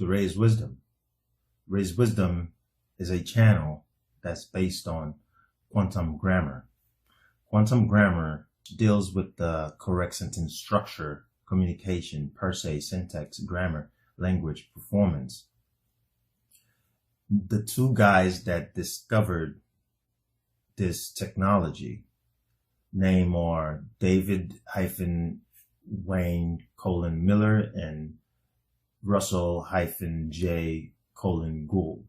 to Raise Wisdom. Raise Wisdom is a channel that's based on quantum grammar. Quantum grammar deals with the correct sentence structure, communication, per se, syntax, grammar, language, performance. The two guys that discovered this technology name are David-Wayne Miller and Russell-J. Gould.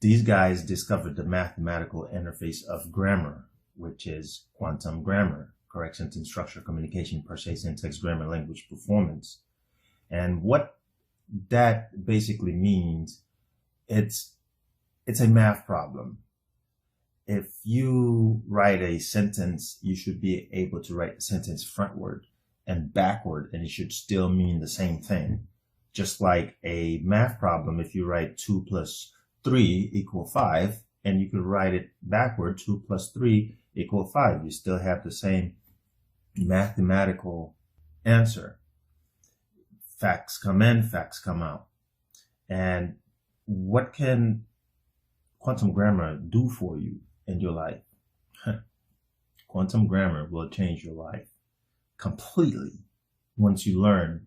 These guys discovered the mathematical interface of grammar, which is quantum grammar, correct sentence structure, communication, per se, syntax, grammar, language, performance. And what that basically means, it's a math problem. If you write a sentence, you should be able to write the sentence frontward and backward, and it should still mean the same thing. Just like a math problem, if you write 2 plus 3 equal 5, and you could write it backward, 2 plus 3 equal 5, you still have the same mathematical answer. Facts come in, facts come out. And what can quantum grammar do for you in your life? Quantum grammar will change your life completely once you learn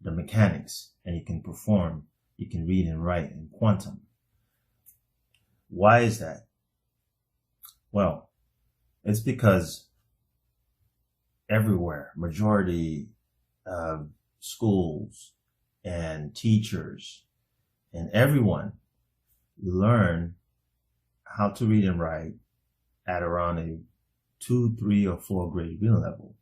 the mechanics and you can perform, you can read and write in quantum. Why is that? Well, it's because everywhere, majority of schools and teachers and everyone learn how to read and write at around a 2, 3, or 4 grade reading level.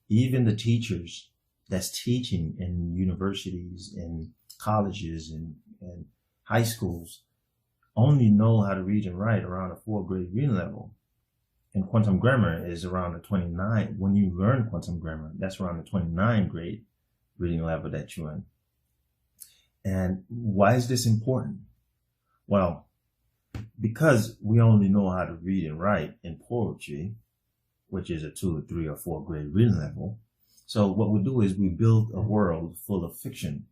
Even the teachers that's teaching in universities and colleges and high schools only know how to read and write around a 4 grade reading level. And quantum grammar is around a 29. When you learn quantum grammar, that's around the 29 grade reading level that you're in. And why is this important? Well, because we only know how to read and write in poetry, which is a 2, 3, or 4 grade reading level. So what we do is we build a world full of fiction,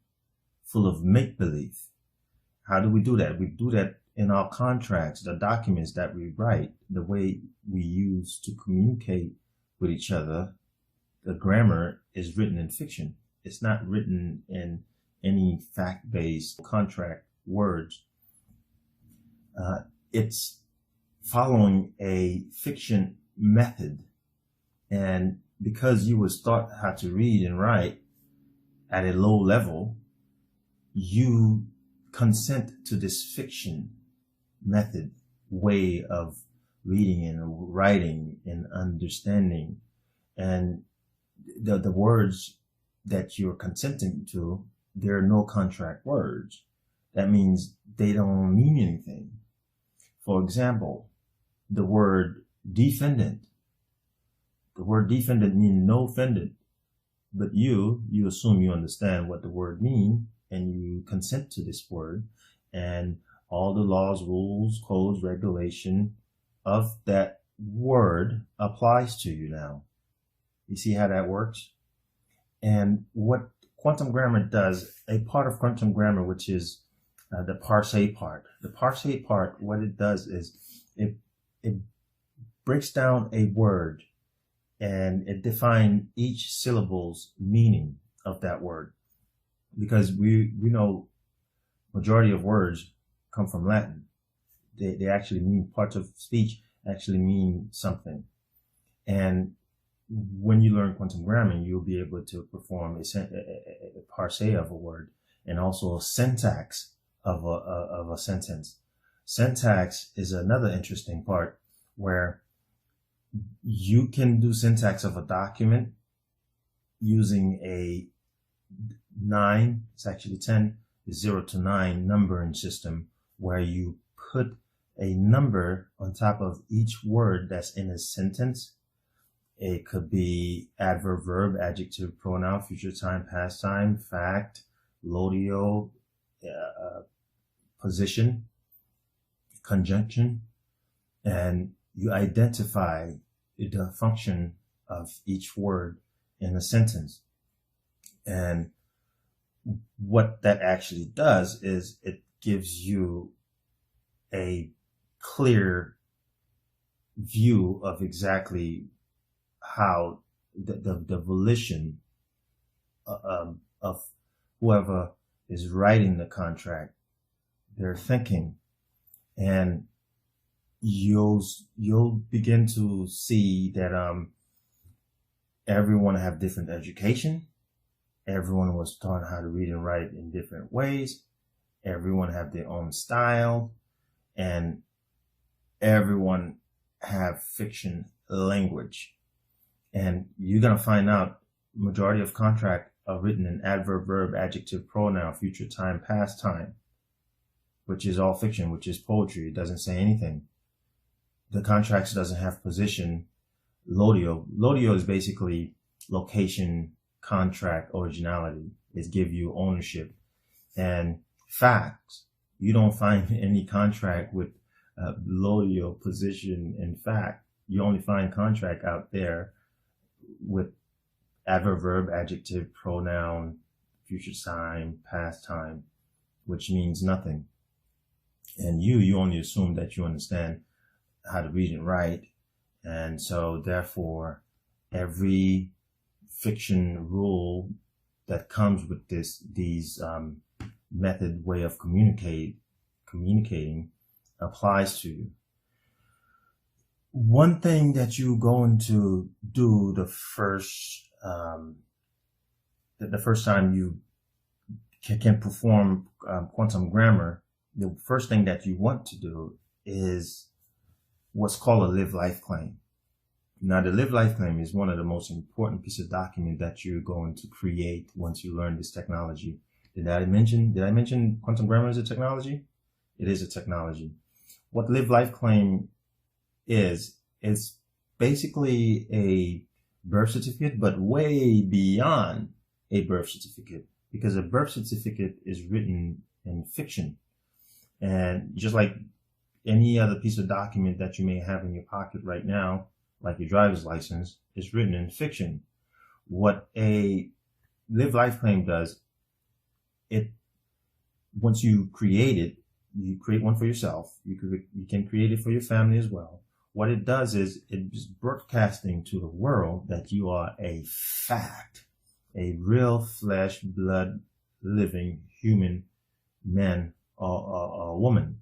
full of make-believe. How do we do that? We do that in our contracts, the documents that we write, the way we use to communicate with each other. The grammar is written in fiction. It's not written in any fact-based contract words. It's following a fiction method. And because you was taught how to read and write at a low level, you consent to this fiction method way of reading and writing and understanding. And the words that you're consenting to, there are no contract words. That means they don't mean anything. For example, the word defendant. The word defendant means no offended. But you assume you understand what the word means, and you consent to this word, and all the laws, rules, codes, regulation of that word applies to you now. You see how that works? And what quantum grammar does, a part of quantum grammar, which is the per se part. The per se part, what it does is it breaks down a word and it defines each syllable's meaning of that word. Because we know majority of words come from Latin. They actually mean, parts of speech actually mean something. And when you learn quantum grammar, you'll be able to perform a per se of a word and also a syntax of a sentence. Syntax is another interesting part where you can do syntax of a document using a 9, it's actually 10, 0 to 9 numbering system, where you put a number on top of each word that's in a sentence. It could be adverb, verb, adjective, pronoun, future time, past time, fact, lodio, position, conjunction, and you identify the function of each word in a sentence. And what that actually does is it gives you a clear view of exactly how the volition of whoever is writing the contract, they're thinking, and you'll begin to see that everyone have different education. Everyone was taught how to read and write in different ways. Everyone have their own style, and everyone have fiction language. And you're going to find out majority of contract are written in adverb, verb, adjective, pronoun, future time, past time, which is all fiction, which is poetry. It doesn't say anything. The contracts doesn't have position. Lodio is basically location, contract, originality. It give you ownership. And facts, you don't find any contract with lodio, position, and fact. You only find contract out there with adverb, verb, adjective, pronoun, future time, past time, which means nothing. And you only assume that you understand how to read and write. And so therefore, every fiction rule that comes with these method way of communicating applies to you. One thing that you're going to do the first time you can perform quantum grammar, the first thing that you want to do is what's called a live life claim. Now, the live life claim is one of the most important pieces of document that you're going to create once you learn this technology. Did I mention quantum grammar as a technology? It is a technology. What live life claim is basically a birth certificate, but way beyond a birth certificate, because a birth certificate is written in fiction. And just like any other piece of document that you may have in your pocket right now, like your driver's license, is written in fiction. What a live life claim does, once you create it, you create one for yourself. You can create it for your family as well. What it does is it's broadcasting to the world that you are a fact, a real flesh, blood, living human man or woman.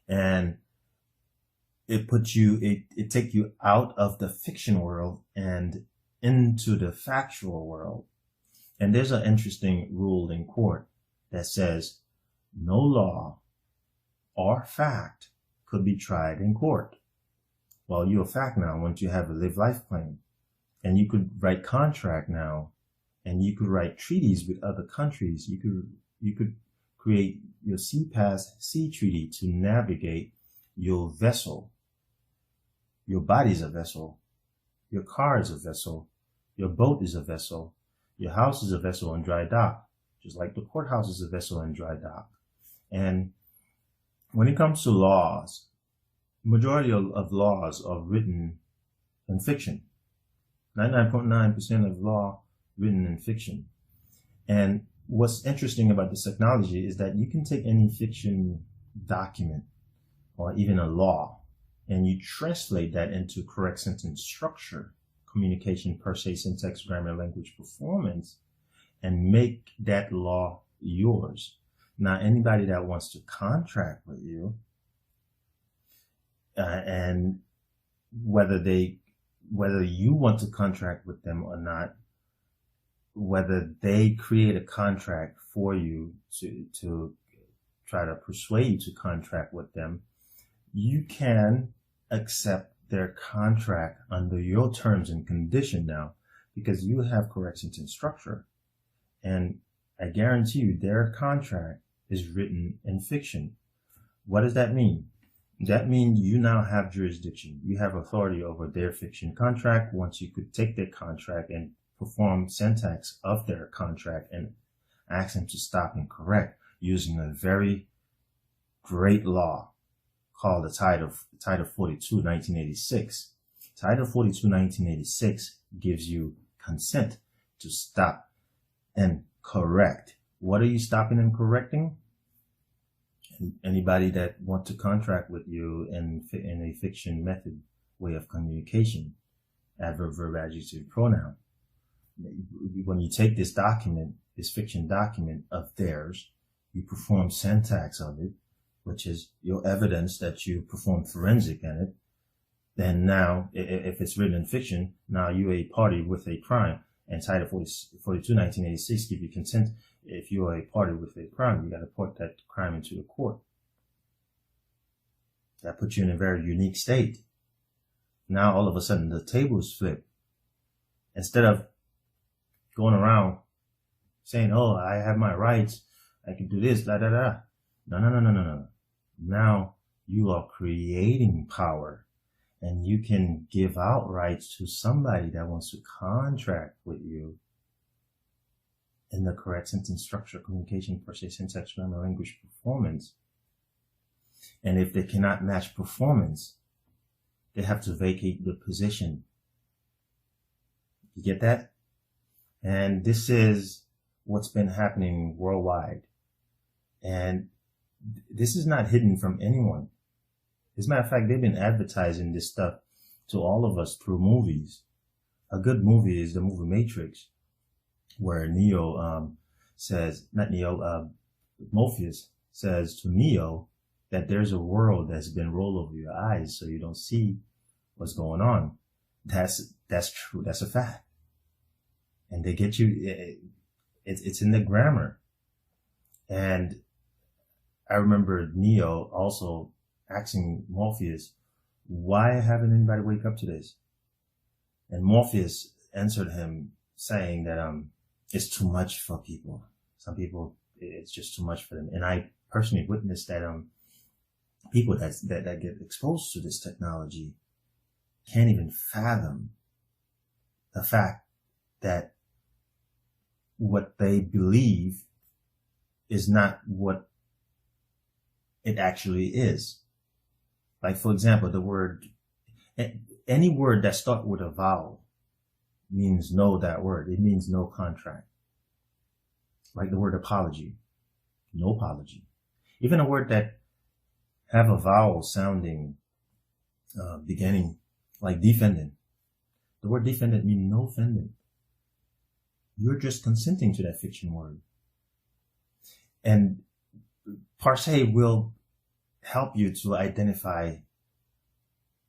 And it take you out of the fiction world and into the factual world. And there's an interesting rule in court that says no law or fact could be tried in court. Well, you're a fact now once you have a live life claim. And you could write contract now, and you could write treaties with other countries. You could create your sea treaty to navigate your vessel. Your body's a vessel. Your car is a vessel. Your boat is a vessel. Your house is a vessel in dry dock, just like the courthouse is a vessel in dry dock. And when it comes to laws, majority of laws are written in fiction. 99.9% of law written in fiction. And what's interesting about this technology is that you can take any fiction document or even a law, and you translate that into correct sentence structure, communication, per se, syntax, grammar, language, performance, and make that law yours. Now, anybody that wants to contract with you, and whether you want to contract with them or not, whether they create a contract for you to try to persuade you to contract with them, you can accept their contract under your terms and condition now, because you have correct sentence structure. And I guarantee you their contract is written in fiction. What does that mean? That means you now have jurisdiction. You have authority over their fiction contract once you could take their contract and perform syntax of their contract and ask them to stop and correct using a very great law called the Title 42, 1986. Title 42, 1986 gives you consent to stop and correct. What are you stopping and correcting? Anybody that want to contract with you in a fiction method way of communication, adverb, verb, adjective, pronoun. When you take this document, this fiction document of theirs, you perform syntax of it, which is your evidence that you perform forensic in it. Then now, if it's written in fiction, now you're a party with a crime. And Title 42, 1986 give you consent. If you are a party with a crime, you got to report that crime into the court. That puts you in a very unique state. Now, all of a sudden, the tables flip. Instead of going around saying, oh, I have my rights, I can do this, da, da, da. No. Now, you are creating power. And you can give out rights to somebody that wants to contract with you in the correct sentence structure, communication, per se, syntax, grammar, language, performance. And if they cannot match performance, they have to vacate the position. You get that? And this is what's been happening worldwide. And this is not hidden from anyone. As a matter of fact, they've been advertising this stuff to all of us through movies. A good movie is the movie Matrix, where Morpheus says to Neo that there's a world that's been rolled over your eyes so you don't see what's going on. That's true. That's a fact. And they get you, it's in the grammar. And I remember Neo also asking Morpheus, why haven't anybody wake up to this? And Morpheus answered him saying that it's too much for people. Some people, it's just too much for them. And I personally witnessed that people that get exposed to this technology can't even fathom the fact that what they believe is not what it actually is. Like, for example, the word, any word that starts with a vowel means no that word. It means no contract. Like the word apology, no apology. Even a word that have a vowel sounding beginning, like defendant. The word defendant means no offendant. You're just consenting to that fiction word. And per se will help you to identify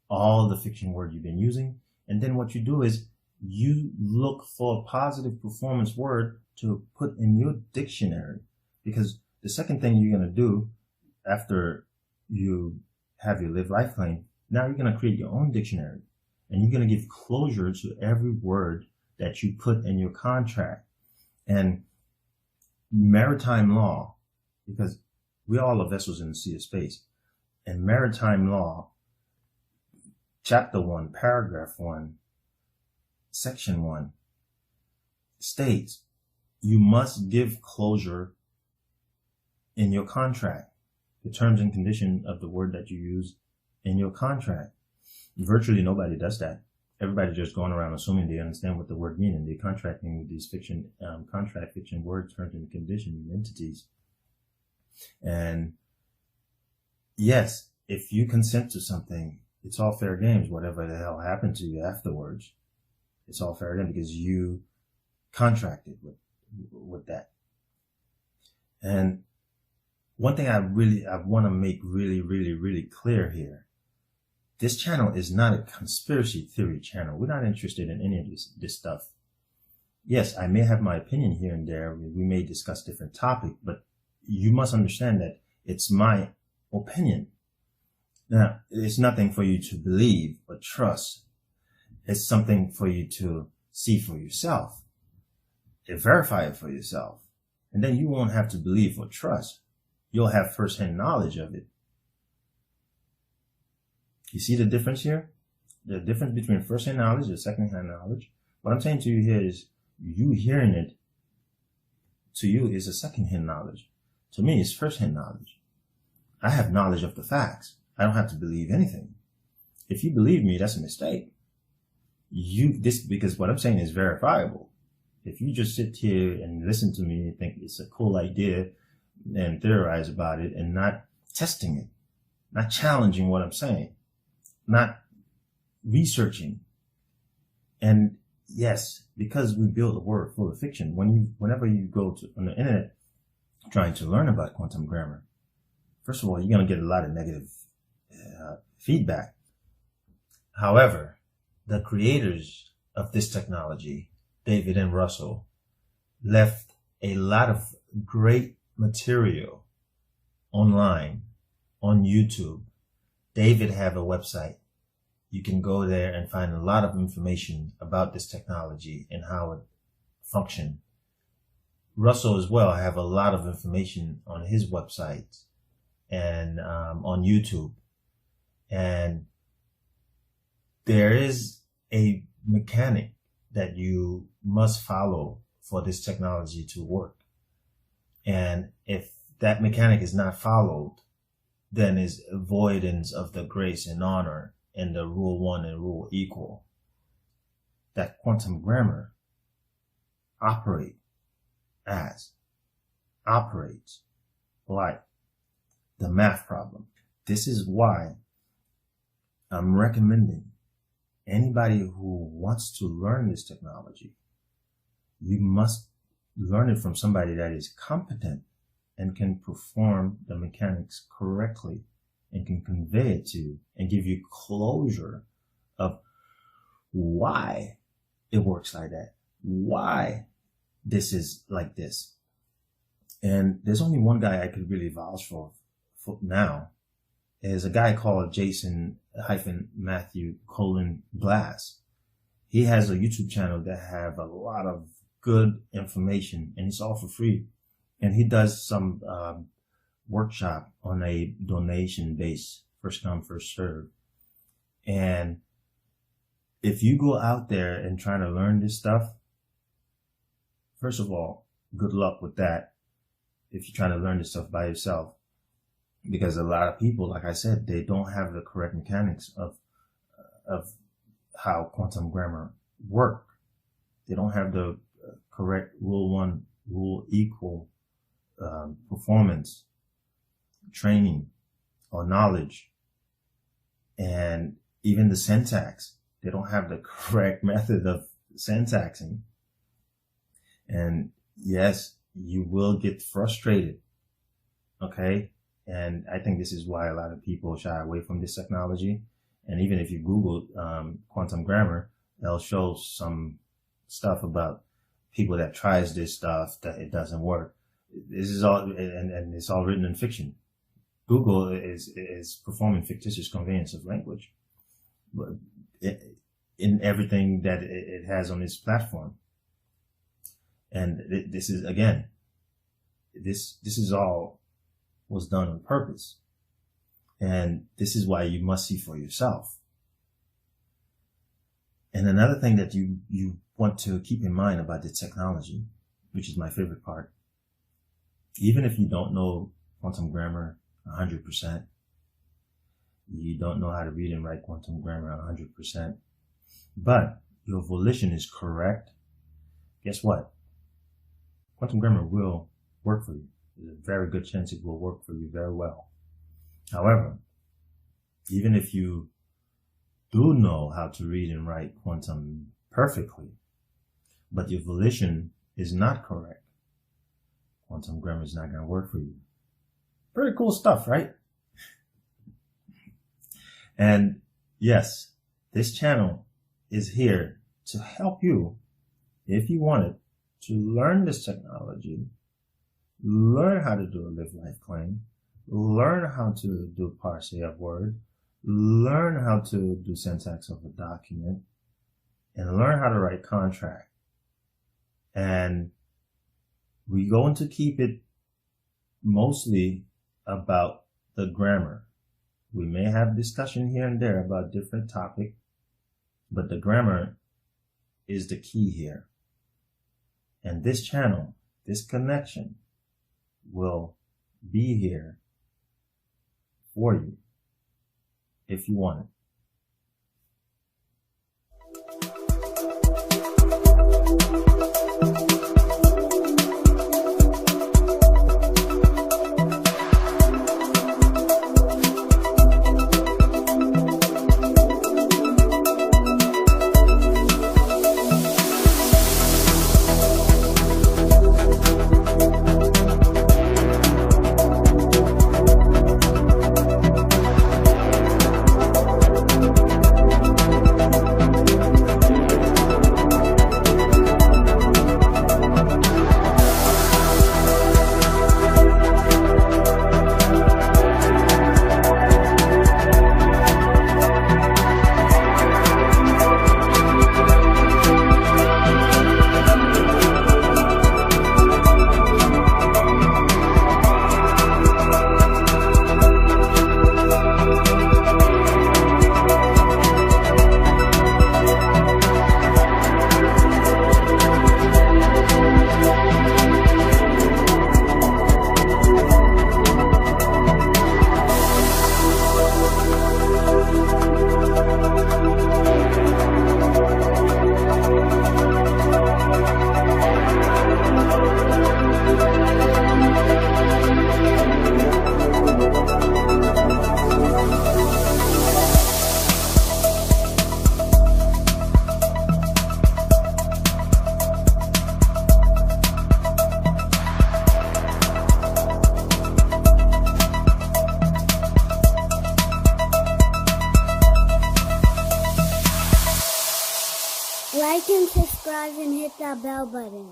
all the fiction word you've been using. And then what you do is you look for a positive performance word to put in your dictionary. Because the second thing you're going to do after you have your live life claim, now you're going to create your own dictionary. And you're going to give closure to every word that you put in your contract. And maritime law, because we all are vessels in the sea of space. And maritime law, chapter 1, paragraph 1, section 1, states you must give closure in your contract, the terms and conditions of the word that you use in your contract. Virtually nobody does that. Everybody just going around assuming they understand what the word means, and they're contracting with these fiction, fiction word terms and conditions and entities. And yes, if you consent to something, it's all fair games. Whatever the hell happened to you afterwards, it's all fair game because you contracted with that. And one thing I want to make really clear here. This channel is not a conspiracy theory channel. We're not interested in any of this stuff. Yes, I may have my opinion here and there. We may discuss different topics, but you must understand that it's my opinion. Now, it's nothing for you to believe or trust. It's something for you to see for yourself and verify it for yourself. And then you won't have to believe or trust. You'll have first-hand knowledge of it. You see the difference here? The difference between first-hand knowledge and second-hand knowledge. What I'm saying to you here is you hearing it to you is a second-hand knowledge. To me, it's first-hand knowledge. I have knowledge of the facts. I don't have to believe anything. If you believe me, that's a mistake. Because what I'm saying is verifiable. If you just sit here and listen to me and think it's a cool idea and theorize about it and not testing it, not challenging what I'm saying, not researching. And yes, because we build a world full of fiction, whenever you go on the internet trying to learn about quantum grammar, first of all, you're going to get a lot of negative feedback. However, the creators of this technology, David and Russell, left a lot of great material online on YouTube. David have a website. You can go there and find a lot of information about this technology and how it functions. Russell as well have a lot of information on his website and on YouTube. And there is a mechanic that you must follow for this technology to work. And if that mechanic is not followed, then is avoidance of the grace and honor and the rule one and rule equal. That quantum grammar operates like the math problem. This is why I'm recommending anybody who wants to learn this technology, you must learn it from somebody that is competent and can perform the mechanics correctly and can convey it to you and give you closure of why it works like that, why this is like this. And there's only one guy I could really vouch for now. Is a guy called Jason-Matthew::Glass. He has a YouTube channel that have a lot of good information, and it's all for free. And he does some workshop on a donation base, first come, first serve. And if you go out there and try to learn this stuff, first of all, good luck with that. If you're trying to learn this stuff by yourself. Because a lot of people, like I said, they don't have the correct mechanics of how quantum grammar work. They don't have the correct rule one, rule equal performance, training, or knowledge. And even the syntax, they don't have the correct method of syntaxing. And yes, you will get frustrated. Okay? And I think this is why a lot of people shy away from this technology. And even if you Google quantum grammar, they'll show some stuff about people that tries this stuff that it doesn't work. This is all, and it's all written in fiction. Google is performing fictitious conveyance of language in everything that it has on its platform. And this is, again, this is all was done on purpose. And this is why you must see for yourself. And another thing that you want to keep in mind about the technology, which is my favorite part, even if you don't know quantum grammar 100%, you don't know how to read and write quantum grammar 100%, but your volition is correct, guess what? Quantum grammar will work for you. There's a very good chance it will work for you very well. However, even if you do know how to read and write quantum perfectly, but your volition is not correct, quantum grammar is not going to work for you. Pretty cool stuff, right? And yes, this channel is here to help you, if you want it, to learn this technology, learn how to do a live-life claim, learn how to do parsing of word, learn how to do syntax of a document, and learn how to write contract. And we're going to keep it mostly about the grammar. We may have discussion here and there about different topics, but the grammar is the key here. And this channel, this connection, will be here for you if you want it. Like and subscribe and hit that bell button.